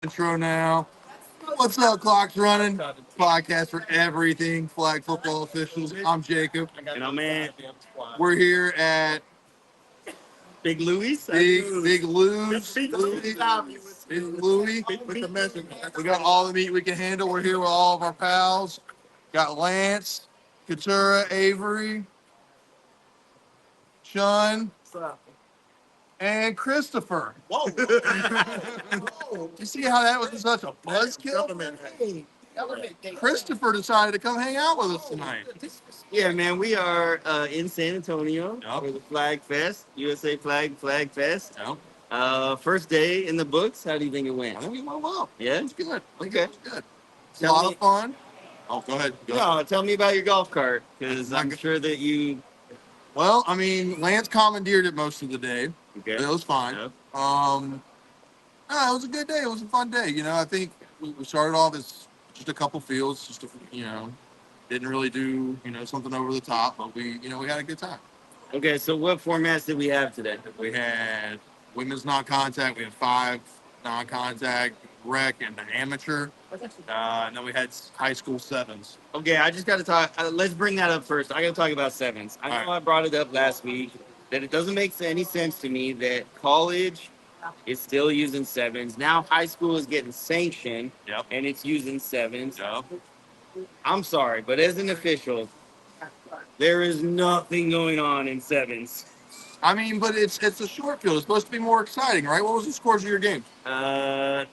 intro now. What's up, Clock's Running? Podcast for everything flag football officials. I'm Jacob. And I'm Ant. We're here at Big Louis. Big Lou's. Big Louis. with the message. We got all the meat we can handle. We're here with all of our pals. Got Lance, Katura, Avery, Sean, and Christopher. Whoa. You see how that was such a buzzkill? Christopher decided to come hang out with us tonight. Yeah, man, we are in San Antonio Yep. for the Flag Fest, USA Flag Fest. Yep. First day in the books. How do you think it went? I think it went well. Yeah? It's good. Okay. It's good. It's a lot of fun. Oh, go ahead. No, tell me about your golf cart, because I'm sure that you... Well, I mean, Lance commandeered it most of the day. Okay. It was fine. Yep. No, it was a good day. It was a fun day. You know, I think we started off as just a couple fields, didn't really do, something over the top, but we had a good time. Okay, so what formats did we have today? We had women's non-contact. We had 5 non-contact, rec, and an amateur. And then we had high school sevens. Okay, I just got to talk. Let's bring that up first. I got to talk about sevens. I know All right. I brought it up last week that it doesn't make any sense to me that college is still using sevens. Now high school is getting sanctioned, Yep. and it's using sevens. Yep. I'm sorry, but as an official, there is nothing going on in sevens. I mean, but it's a short field. It's supposed to be more exciting, right? What was the scores of your game? There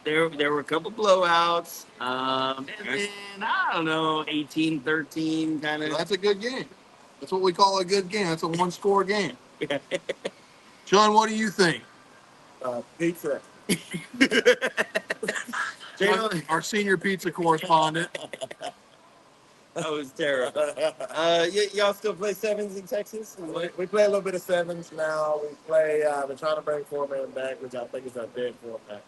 were a couple blowouts, and then I don't know, 18-13 kind So of. that's a good game. That's what we call a good game. That's a one-score game. John, what do you think? Pizza. Our senior pizza correspondent. That was terrible. Y'all still play sevens in Texas? We play a little bit of sevens now. We play. We're trying to bring 4-man back, which I think is a dead format.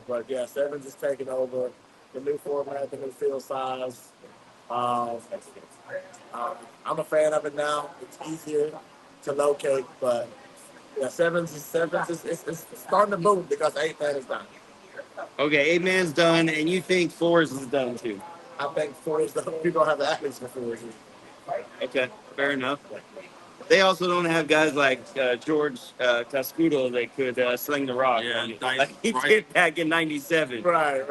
But yeah, sevens is taking over. The new format, the new field size. I'm a fan of it now. It's easier to locate, but yeah, sevens is it's starting to boom because 8-man is done. Okay, 8-man's done, and you think 4s is done too? I think 4s we're gonna have the athletes for 4s. Okay, fair enough. They also don't have guys like George Cascudo that could sling the rock. Yeah, like he did back in '97. Right.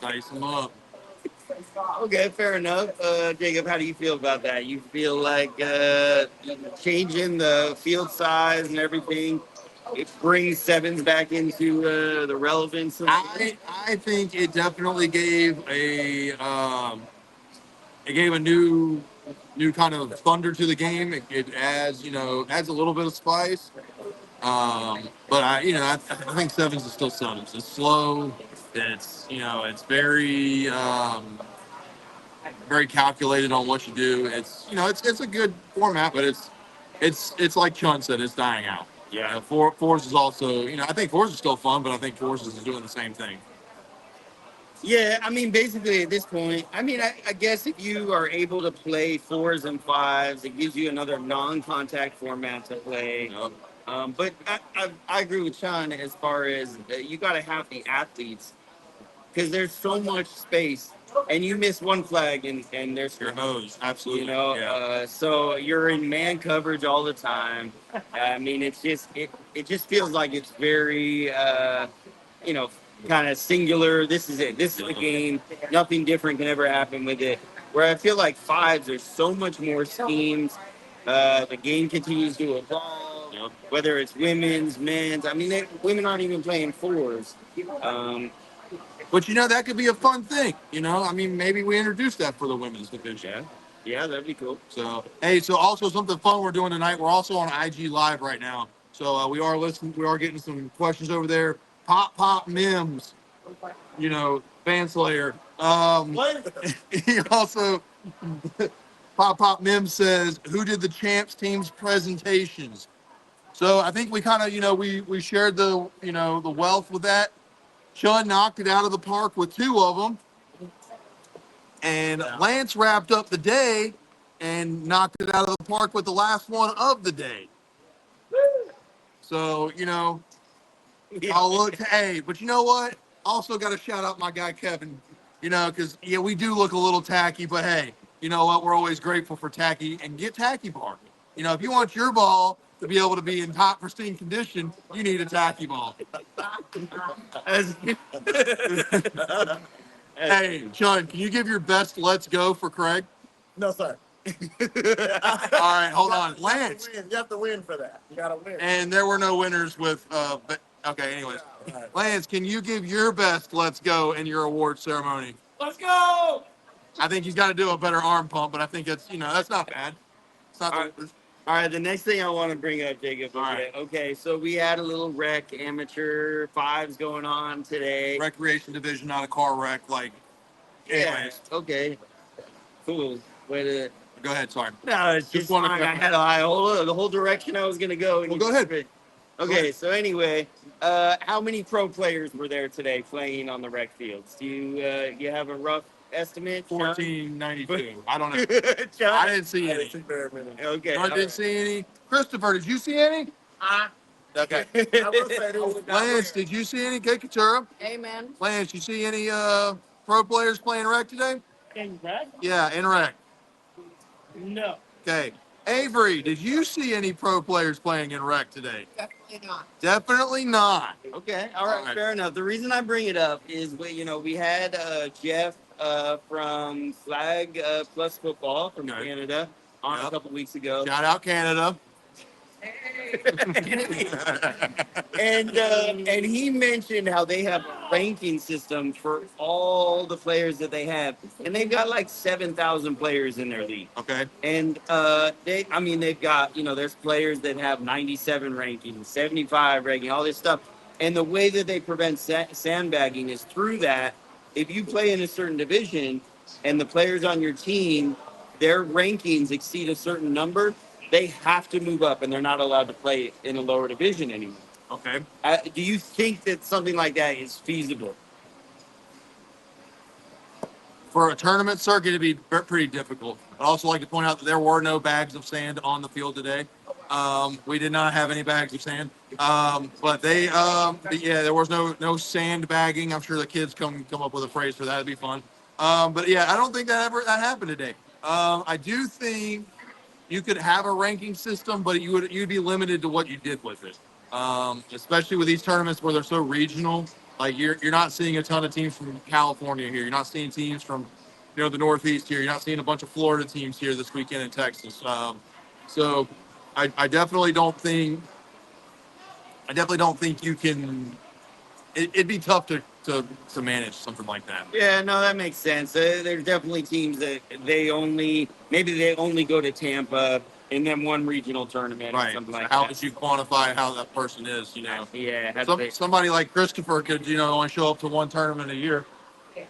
Dice them up. Okay, fair enough. Jacob, how do you feel about that? You feel like changing the field size and everything, it brings sevens back into the relevance of I think it definitely gave a new kind of thunder to the game. It adds a little bit of spice. But I think sevens is still sevens. It's slow. It's very calculated on what you do. It's a good format, but it's like Chun said, it's dying out. Yeah. Fours is also, I think fours is still fun, but I think fours is doing the same thing. Yeah, I mean, basically at this point, I guess if you are able to play 4s and 5s, it gives you another non-contact format to play. Yep. But I agree with Sean as far as you got to have the athletes because there's so much space, and you miss one flag and there's Your hose, absolutely. Yeah. So you're in man coverage all the time. I mean, it just feels like it's very kind of singular. This is it. This is the game. Nothing different can ever happen with it. Where I feel like 5s, there's so much more schemes. The game continues to evolve. Yep. Whether it's women's, men's. I mean, women aren't even playing 4s. But that could be a fun thing. I mean, maybe we introduce that for the women's division. Yeah, that'd be cool. So also something fun we're doing tonight. We're also on IG Live right now. So we are listening. We are getting some questions over there. Pop Mims, Fan Slayer. He also Pop Mims says, "Who did the champs team's presentations?" So I think we kind of we shared the the wealth with that. Chun knocked it out of the park with 2 of them, and Lance wrapped up the day and knocked it out of the park with the last one of the day. So Oh, look, hey, but you know what? Also got to shout out my guy Kevin. Because yeah, we do look a little tacky, but hey, you know what? We're always grateful for tacky and get tacky bar. If you want your ball to be able to be in top pristine condition, you need a tacky ball. As- Hey, Sean, can you give your best let's go for Craig? No, sir. All right, hold on. Lance. You have to win for that. You gotta win. And there were no winners with, okay, anyways. Right. Lance, can you give your best let's go in your award ceremony? Let's go. I think he's got to do a better arm pump, but I think that's not bad. It's not All right. All right, the next thing I want to bring up, Jacob. All right. Okay, so we had a little rec amateur fives going on today. Recreation division, not a car wreck. Anyways. Yeah. Okay. Cool. Way to. Go ahead, sorry. No, it's just fine. I had the whole direction I was gonna go. Well, go ahead. Okay, so anyway, how many pro players were there today playing on the rec fields? Do you have a rough estimate? 1492. I don't know. John? I didn't see I any. didn't see very many. Okay. I didn't see any. Christopher, did you see any? Okay. I will say this. Lance, did you see any? Good Katura. Amen. Lance, you see any pro players playing rec today? In red? Yeah, in rec. No. Okay. Avery, did you see any pro players playing in rec today? Definitely not. Definitely not. Okay, all right, fair enough. The reason I bring it up is we had Jeff from Flag Plus Football from Okay. Canada on a Yep. couple weeks ago. Shout out Canada. And he mentioned how they have a ranking system for all the players that they have, and they've got like 7,000 players in their league. Okay. And they've got there's players that have 97 ranking, 75 ranking, all this stuff. And the way that they prevent sandbagging is through that. If you play in a certain division and the players on your team, their rankings exceed a certain number, they have to move up and they're not allowed to play in a lower division anymore. Okay. Do you think that something like that is feasible? For a tournament circuit, it'd be pretty difficult. I'd also like to point out that there were no bags of sand on the field today. We did not have any bags of sand. But there was no sandbagging. I'm sure the kids come up with a phrase for that. It'd be fun. But yeah, I don't think that happened today. I do think you could have a ranking system, but you'd be limited to what you did with it. Especially with these tournaments where they're so regional. Like you're not seeing a ton of teams from California here. You're not seeing teams from the Northeast here. You're not seeing a bunch of Florida teams here this weekend in Texas. So I definitely don't think you can. It'd be tough to manage something like that. Yeah, no, that makes sense. There's definitely teams that they only go to Tampa in them one regional tournament or something like How that. would you quantify how that person is? Yeah, Somebody like Christopher could only show up to one tournament a year,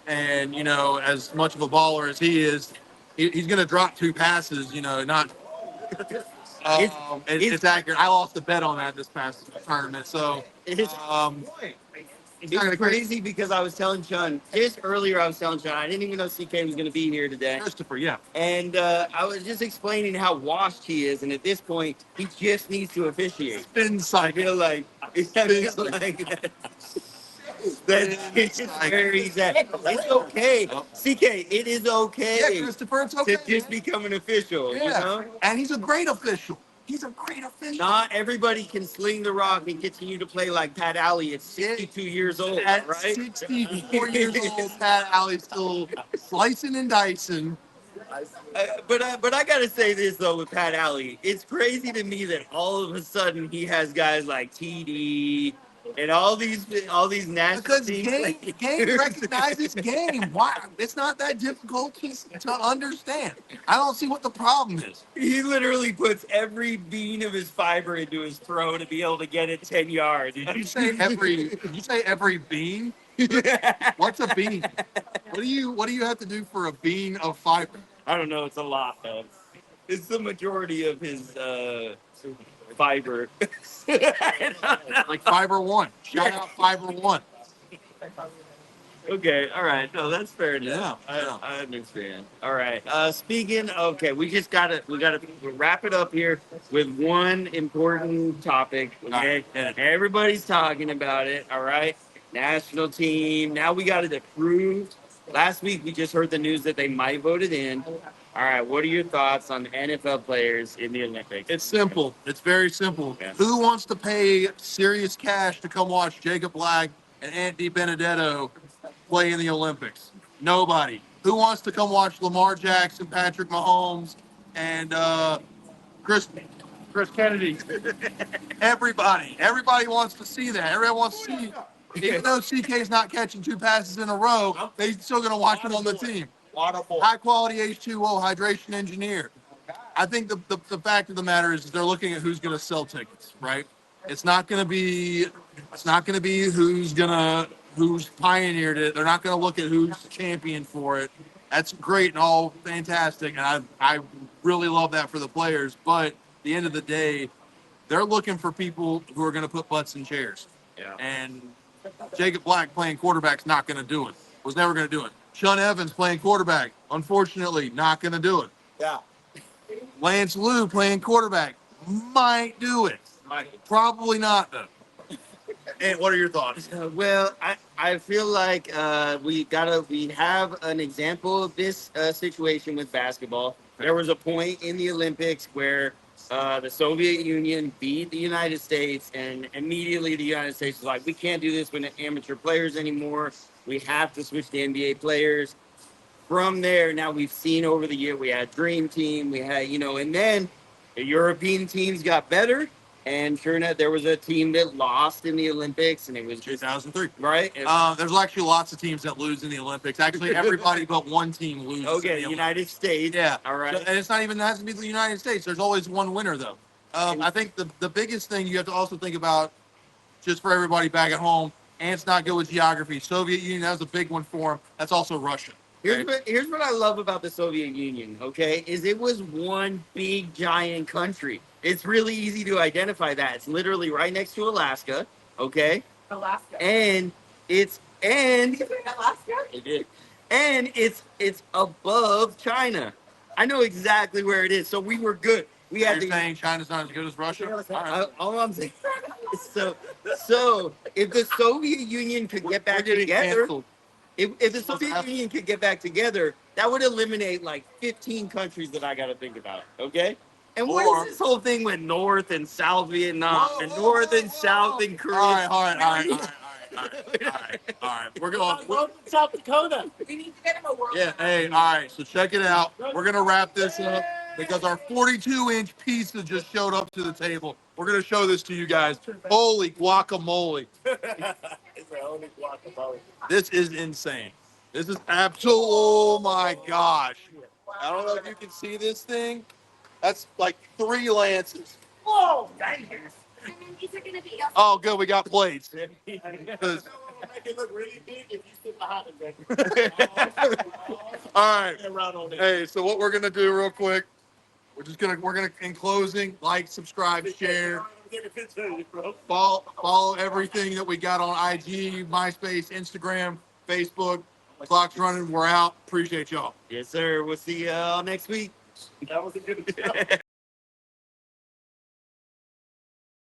and as much of a baller as he is, he's going to drop two passes. Not. It's accurate. I lost the bet on that this past tournament, so it's crazy because I was telling Chun just earlier. I didn't even know CK was going to be here today. Christopher, yeah. And I was just explaining how washed he is, and at this point, he just needs to officiate. Spin I cycle. feel like it's just very sad. It's okay, CK. It is okay. Yeah, Christopher, it's okay. To just become an official. Yeah, and he's a great official. He's a great official. Not everybody can sling the rock and continue to play like Pat Alley at 62 years old, At right? 64 years old, Pat Alley's still slicing and dicing. But I gotta say this though with Pat Alley, it's crazy to me that all of a sudden he has guys like TD and all these national Because teams. game recognizes game. Why? It's not that difficult to understand. I don't see what the problem is. He literally puts every bean of his fiber into his throw to be able to get it 10 yards. Did you say every bean? What's a bean? What do you have to do for a bean of fiber? I don't know. It's a lot though. It's the majority of his fiber. Like Fiber One. Shout out Fiber One. Okay, all right. No, that's fair enough. Yeah, yeah. I understand. All right. Speaking. Okay, we gotta wrap it up here with one important topic. Okay, Yeah. everybody's talking about it. All right, national team. Now we got it approved. Last week we just heard the news that they might vote it in. All right, what are your thoughts on NFL players in the Olympics? It's simple. It's very simple. Yeah. Who wants to pay serious cash to come watch Jacob Black and Ant Benedetto play in the Olympics? Nobody. Who wants to come watch Lamar Jackson, Patrick Mahomes, and Chris Chris Kennedy? Everybody. Everybody wants to see that. Everyone wants to see. Even though CK's not catching 2 passes in a row, they're still going to watch him on the team. High quality H2O hydration engineer. I think the fact of the matter is they're looking at who's going to sell tickets, right? It's not going to be who's pioneered it. They're not going to look at who's champion for it. That's great and all fantastic, and I really love that for the players. But at the end of the day, they're looking for people who are going to put butts in chairs. Yeah. And Jacob Black playing quarterback's not going to do it. Was never going to do it. Sean Evans playing quarterback, unfortunately, not going to do it. Yeah. Lance Lou playing quarterback might do it. Probably not though. And what are your thoughts? Well, I feel like we have an example of this situation with basketball. There was a point in the Olympics where the Soviet Union beat the United States, and immediately the United States was like, we can't do this with amateur players anymore. We have to switch to NBA players. From there, now we've seen over the year, we had Dream Team, we had, and then the European teams got better. And sure enough, there was a team that lost in the Olympics, and it was just 2003. right. There's actually lots of teams that lose in the Olympics. Actually, everybody but one team loses. Okay, United States. Yeah. All right. And it's not even it has to be the United States. There's always one winner though. I think the biggest thing you have to also think about, just for everybody back at home, Ant's not good with geography. Soviet Union, that was a big one for him. That's also Russia. Here's what I love about the Soviet Union, okay, is it was one big giant country. It's really easy to identify that. It's literally right next to Alaska, okay? Alaska. And Alaska? it is. And it's above China. I know exactly where it is. So we were good. We had You're saying China's not as good as Russia? All right. all I'm saying. So if the Soviet Union could get back We're getting together, canceled. if the Soviet Union could get back together, that would eliminate like 15 countries that I got to think about. Okay. And what Or- is this whole thing with North and South Vietnam and North and South and Korea? All right. We're going. Welcome to South Dakota. We need to get him a world. Yeah, hey, all right, so check it out. We're going to wrap this up because our 42-inch pizza just showed up to the table. We're going to show this to you guys. Holy guacamole. It's the only guacamole. This is insane. This is absolute. Oh, my gosh. I don't know if you can see this thing. That's like 3 lances. Whoa, dang it. And then these are gonna be. Oh, good, we got plates. 'Cause- Make it look really big if you sit behind it. all right. Around on it. Hey, so what we're gonna do real quick, we're gonna in closing, like, subscribe, share, Take a picture of you, bro. follow everything that we got on IG, MySpace, Instagram, Facebook. Clock's running. We're out. Appreciate y'all. Yes, sir. We'll see y'all next week. That was a good